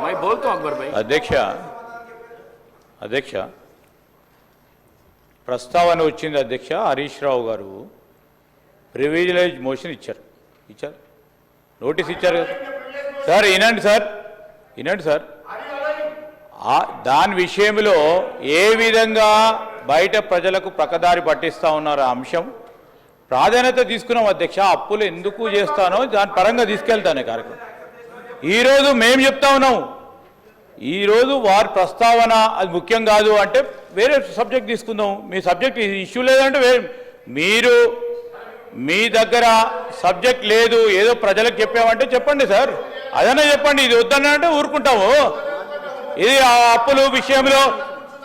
मैं बोलता हूं अकबर भाई. అధ్యక్ష ప్రస్తావన వచ్చింది అధ్యక్ష. హరీష్ రావు గారు ప్రివిలేజ్ మోషన్ ఇచ్చారు నోటీస్ ఇచ్చారు కదా సార్. వినండి సార్ దాని విషయంలో ఏ విధంగా బయట ప్రజలకు ప్రక్కదారి పట్టిస్తూ ఉన్నారు ఆ అంశం ప్రాధాన్యత తీసుకున్నాం అధ్యక్ష. అప్పులు ఎందుకు చేస్తానో దాని పరంగా తీసుకెళ్తాను కార్యక్రమం. ఈరోజు మేము చెప్తా ఉన్నాం, ఈరోజు వారి ప్రస్తావన అది ముఖ్యం కాదు అంటే వేరే సబ్జెక్ట్ తీసుకుందాం. మీ సబ్జెక్ట్ ఇష్యూ లేదంటే మీరు మీ దగ్గర సబ్జెక్ట్ లేదు, ఏదో ప్రజలకు చెప్పామంటే చెప్పండి సార్, అదన్నా చెప్పండి. ఇది వద్దన్నా అంటే ఊరుకుంటాము. ఇది ఆ అప్పుల విషయంలో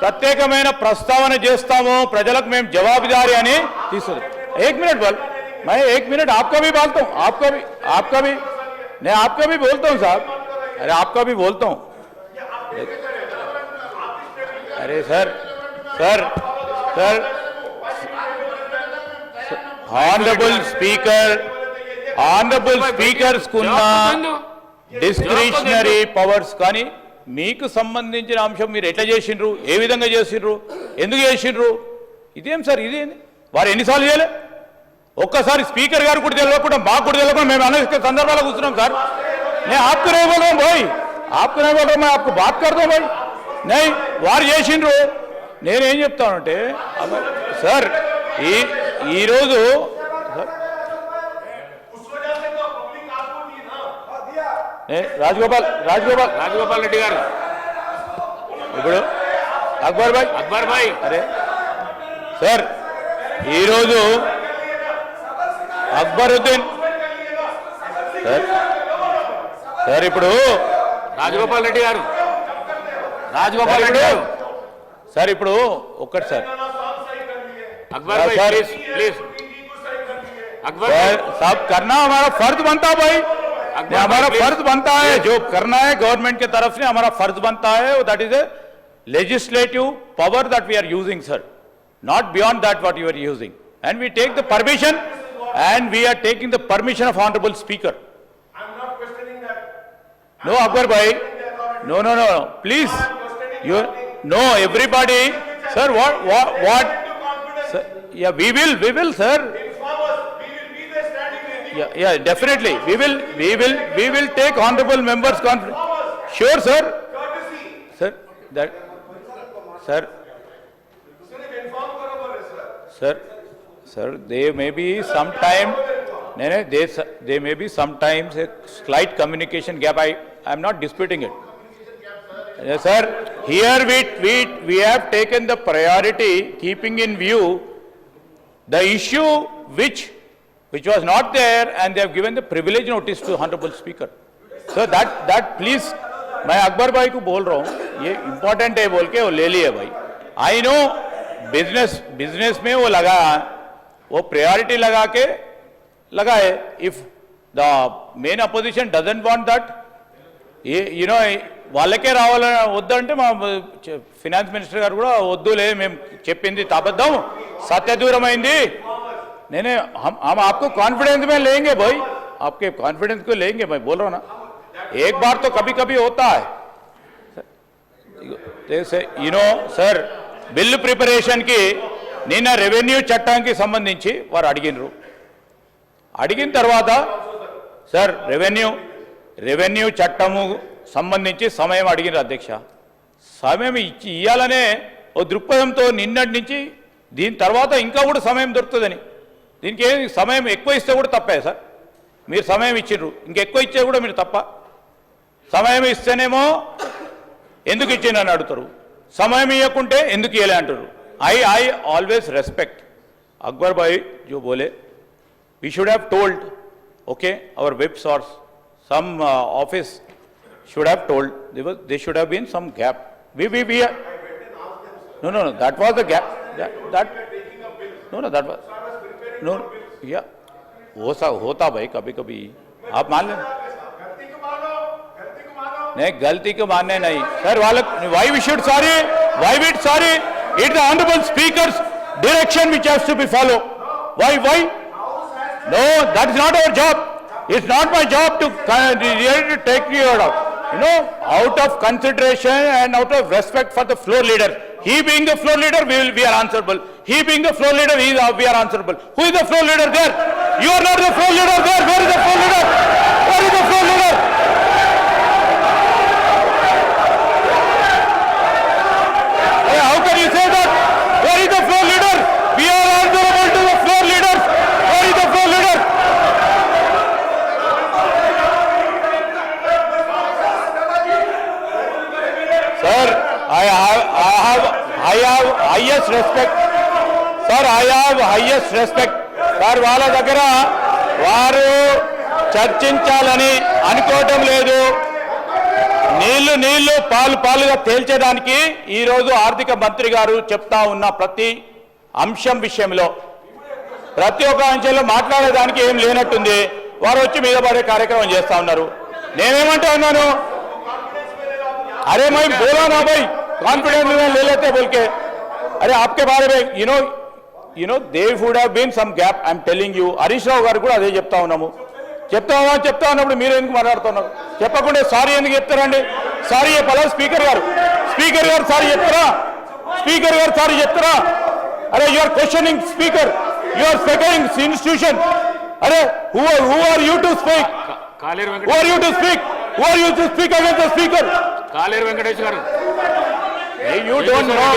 ప్రత్యేకమైన ప్రస్తావన చేస్తాము, ప్రజలకు మేము జవాబుదారీ అని తీసుకుంటాం. एक मिनट मैं 1 मिनट आपका भी बोलता हूँ, आपका भी मैं आपका भी बोलता हूँ साहब. अरे आपका भी बोलता हूँ. अरे सर ऑनरेबल स्पीकर्स कुन्ना డిస్క్రిషనరీ పవర్స్ కానీ మీకు సంబంధించిన అంశం మీరు ఎట్లా చేసిండ్రు, ఏ విధంగా చేసిండ్రు, ఎందుకు చేసిండ్రు, ఇదేం సార్, ఇదేంది వారు ఎన్నిసార్లు చేయలే? ఒక్కసారి స్పీకర్ గారు కూడా తెలియకుండా మాకు కూడా తెలియకుండా మేము అనేక సందర్భాల్లో కూర్చున్నాం సార్. నేను आपको नहीं बोल रहा हूं भाई, आपको नहीं बोल रहा, मैं आपको बात करता हूं भाई. नहीं వారు చేసిండ్రు. నేనేం చెప్తానంటే సార్ ఈరోజు రాజగోపాల్ రెడ్డి గారు ఇప్పుడు అక్బర్ భాయ్ అరే సార్ ఈరోజు అక్బరుద్దీన్ సార్ ఇప్పుడు రాజగోపాల్ రెడ్డి గారు సార్ ఇప్పుడు ఒక్కటి సార్ अकबर भाई प्लीज अकबर साहब करना हमारा फर्ज बनता है भाई, हमारा फर्ज बनता है जो करना है गवर्नमेंट की तरफ से हमारा फर्ज बनता है. That is a legislative power that we are using sir, not beyond that what you are using, and we take the permission and we are taking the permission of honorable speaker. I am not questioning that. No Akbar bhai, no please, you no everybody sir, what sir, yeah we will sir, Inform us. We will be there standing ready. yeah definitely we will take honorable members conference. Sure sir, Courtesy. sir that sir sir there may be some time there may be sometimes a slight communication gap. I am not disputing it. Yes sir, here we have taken the priority keeping in view the issue which was not there, and they have given the privilege notice to honorable speaker. So that please मैं अकबर भाई को बोल रहा हूँ, ये important है बोल के वो ले लिए भाई. आई नो बिजनेस में वो लगा, वो प्रायोरिटी लगा के लगाए. If the main opposition doesn't want that, you know వాళ్ళకే రావాలని వద్దంటే మా ఫినాన్స్ మినిస్టర్ గారు కూడా వద్దులే, మేము చెప్పింది అబద్ధం, సత్యదూరమైంది. నేనే हम आपको कॉन्फिडेंस में लेंगे भाई, आपके कॉन्फिडेंस को लेंगे. मैं बोल रहा हूँ ना, एक बार तो कभी कभी होता है. यू नो सर బిల్లు ప్రిపరేషన్కి నిన్న రెవెన్యూ చట్టానికి సంబంధించి వారు అడిగిన తర్వాత సార్ రెవెన్యూ చట్టము సంబంధించి సమయం అడిగినారు అధ్యక్ష. సమయం ఇవ్వాలనే ఓ దృక్పథంతో నిన్నటి నుంచి దీని తర్వాత ఇంకా కూడా సమయం దొరుకుతుందని, దీనికి సమయం ఎక్కువ ఇస్తే కూడా తప్పే సార్. మీరు సమయం ఇచ్చిండ్రు, ఇంకెక్కువ ఇచ్చే కూడా మీరు తప్ప. సమయం ఇస్తేనేమో ఎందుకు ఇచ్చిందని అడుగుతారు, సమయం ఇవ్వకుంటే ఎందుకు ఇవ్వలే అంటారు. I always respect Akbar bhai jo bole, we should have told, okay, our web source, some office should have told, there should have been some gap. We no that was the gap, that no that was no yeah वो सा होता भाई कभी कभी, आप मान लें. नहीं गलती को मानने नहीं sir, why we should sorry, it's the honorable speaker's direction which has to be followed. Why no, that is not our job. It's not my job to take you out of. out of consideration and out of respect for the floor leader. He being the floor leader, we are answerable. He being the floor leader, we are answerable. Who is the floor leader there? You are not the floor leader there. Where is the floor leader? Where is the floor leader? Hey, how can you say that? Where is the floor leader? We are answerable to the floor leaders. Where is the floor leader? Sir, I have highest respect. Sir, I have highest respect. Sir, వాళ్ళ దగ్గర వారు చర్చించాలని అనుకోవటం లేదు. నీళ్లు పాలుగా తేల్చేదానికి ఈరోజు ఆర్థిక మంత్రి గారు చెప్తా ఉన్న ప్రతి అంశం విషయంలో ప్రతి ఒక్క అంశంలో మాట్లాడేదానికి ఏం లేనట్టుంది. వారు వచ్చి మీద పడే కార్యక్రమం చేస్తా ఉన్నారు. నేనేమంటా ఉన్నాను, अरे मैं बोला ना भाई कॉन्फिडेंस में ले लेते बोल के. अरे आपके बारे में you know there would have been some gap. I'm telling you. Harish Rao గారు కూడా అదే చెప్తా ఉన్నాము. చెప్తా ఉన్నప్పుడు మీరు ఎందుకు మాట్లాడుతున్నారు? చెప్పకుండా సారీ ఎందుకు చెప్తారండి? సారీ చెప్పాలా స్పీకర్ గారు సారీ చెప్తారా? స్పీకర్ గారు సారీ చెప్తారా? అరే you are questioning speaker, you are seconding institution. అరే who are you to speak? కాలేరు Who are you to speak? Who are you to speak against the speaker? కాలేరు వెంకటేష్ గారు. You don't know.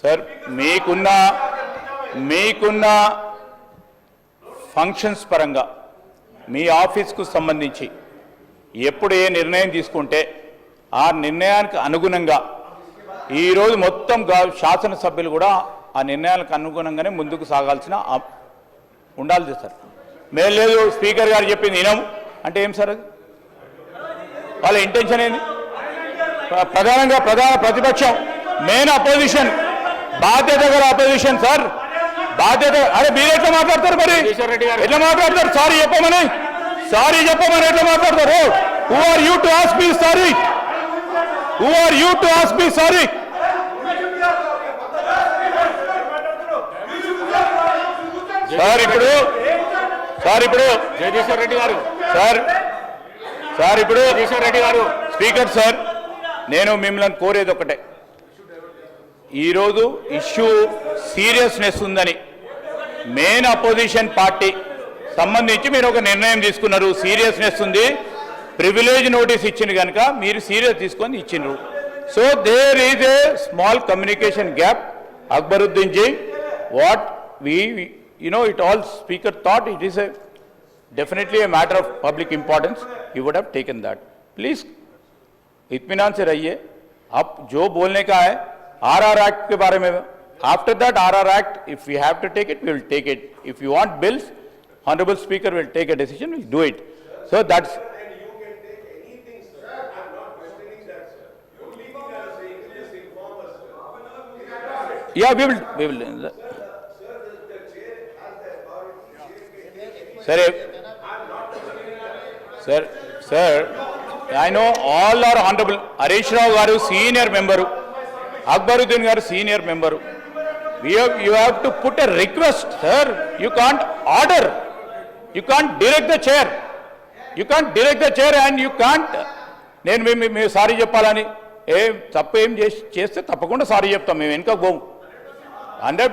సార్ మీకున్న functions పరంగా మీ ఆఫీస్కు సంబంధించి ఎప్పుడు ఏ నిర్ణయం తీసుకుంటే ఆ నిర్ణయానికి అనుగుణంగా ఈరోజు మొత్తం శాసనసభ్యులు కూడా ఆ నిర్ణయాలకు అనుగుణంగానే ముందుకు సాగాల్సిన ఉండాలి సార్. మేము లేదు స్పీకర్ గారు చెప్పింది వినము అంటే ఏం సార్? అది వాళ్ళ ఇంటెన్షన్ ఏంది? ప్రధాన ప్రతిపక్షం మెయిన్ అపోజిషన్, బాధ్యత గల అపోజిషన్ సార్, బాధ్యత. అరే మీరు ఎట్లా మాట్లాడతారు మరి? ఎట్లా మాట్లాడతారు? సారీ చెప్పమని ఎట్లా మాట్లాడతారు? Who are you to ask me sorry? Who are you to ask me sorry? Sir ఇప్పుడు జగదీశ్వర్ రెడ్డి గారు స్పీకర్ సార్, నేను మిమ్మల్ని కోరేది ఒకటే. ఈరోజు ఇష్యూ సీరియస్నెస్ ఉందని మెయిన్ అపోజిషన్ పార్టీ సంబంధించి మీరు ఒక నిర్ణయం తీసుకున్నారు. సీరియస్నెస్ ఉంది, ప్రివిలేజ్ నోటీస్ ఇచ్చింది కనుక మీరు సీరియస్ తీసుకొని ఇచ్చిండ్రు. So there is a small communication gap. Akbaruddin ji, what it all speaker thought it is definitely a matter of public importance. He would have taken that. Please इत्मीनान से रहिए. अब जो बोलने का है RR Act के बारे में, after that RR Act, if we have to take it, we will take it. If you want bills, Honorable Speaker will take a decision, we'll do it. So that's. And you can take anything, sir. I'm not questioning that, sir. You're leaving us saying, just inform us, sir. Yeah, we will. Sir, I know all are honorable. Harish Rao garu senior member, Akbaruddin garu senior member. You have to put a request, sir. You can't order. You can't direct the chair. And you can't. నేను మేము sorry చెప్పాలని తప్పేం చేస్తే తప్పకుండా sorry చెప్తాం. మేము వెనుక పోము. అంటే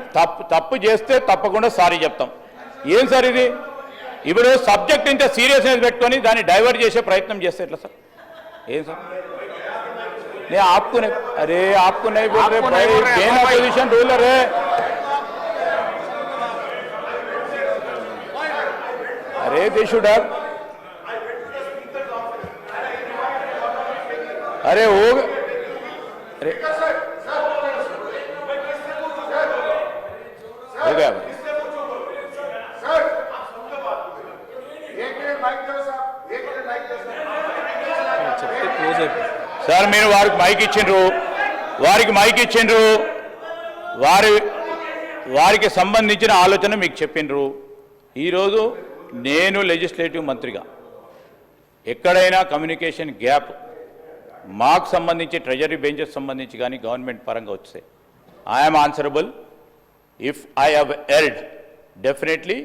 తప్పు చేస్తే తప్పకుండా సారీ చెప్తాం. ఏం సార్ ఇది? ఇప్పుడు సబ్జెక్ట్ ఇంత సీరియస్నెస్ పెట్టుకొని దాన్ని డైవర్ట్ చేసే ప్రయత్నం చేస్తే ఎట్లా సార్? ఏం సార్? నేను आपको नहीं बोल रहे भाई, मेन अपोजिशन रूलर है. अरे दे शुड हैव. अरे हो गया भाई. సార్ మీరు వారికి మైక్ ఇచ్చిండ్రు, వారికి సంబంధించిన ఆలోచన మీకు చెప్పిండ్రు. ఈరోజు నేను లెజిస్లేటివ్ మంత్రిగా ఎక్కడైనా కమ్యూనికేషన్ గ్యాప్ మాకు సంబంధించి ట్రెజరీ బెంచెస్ సంబంధించి కానీ గవర్నమెంట్ పరంగా వస్తే I'm answerable. If I have erred, definitely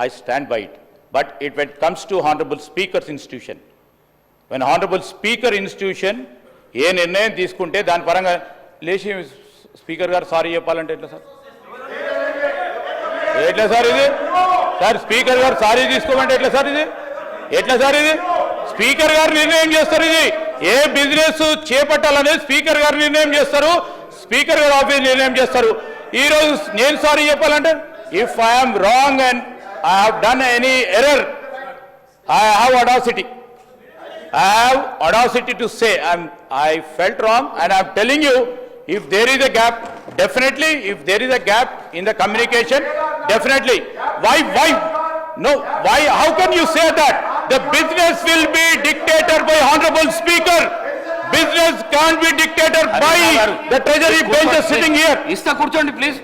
I stand by it. but when it comes to Honorable Speaker's institution, when Honorable Speaker institution ఏ నిర్ణయం తీసుకుంటే దాని పరంగా లేచి స్పీకర్ గారు సారీ చెప్పాలంటే ఎట్లా సార్? ఎట్లా సార్ ఇది? సార్ స్పీకర్ గారు సారీ తీసుకోమంటే ఎట్లా సార్ ఇది? ఎట్లా సార్ ఇది? స్పీకర్ గారు నిర్ణయం చేస్తారు. ఇది ఏ బిజినెస్ చేపట్టాలనేది స్పీకర్ గారు నిర్ణయం చేస్తారు, స్పీకర్ గారు ఆఫీస్ నిర్ణయం చేస్తారు. ఈరోజు నేను సారీ చెప్పాలంటే if I'm wrong and I have done any error, I have audacity. I have audacity to say I felt wrong, and I am telling you, if there is a gap, definitely, if there is a gap in the communication, definitely. Why? No, why? How can you say that? The business will be dictated by Honorable Speaker. Business can't be dictated by the Treasury bench sitting here. ఇస్తా కూర్చోండి please.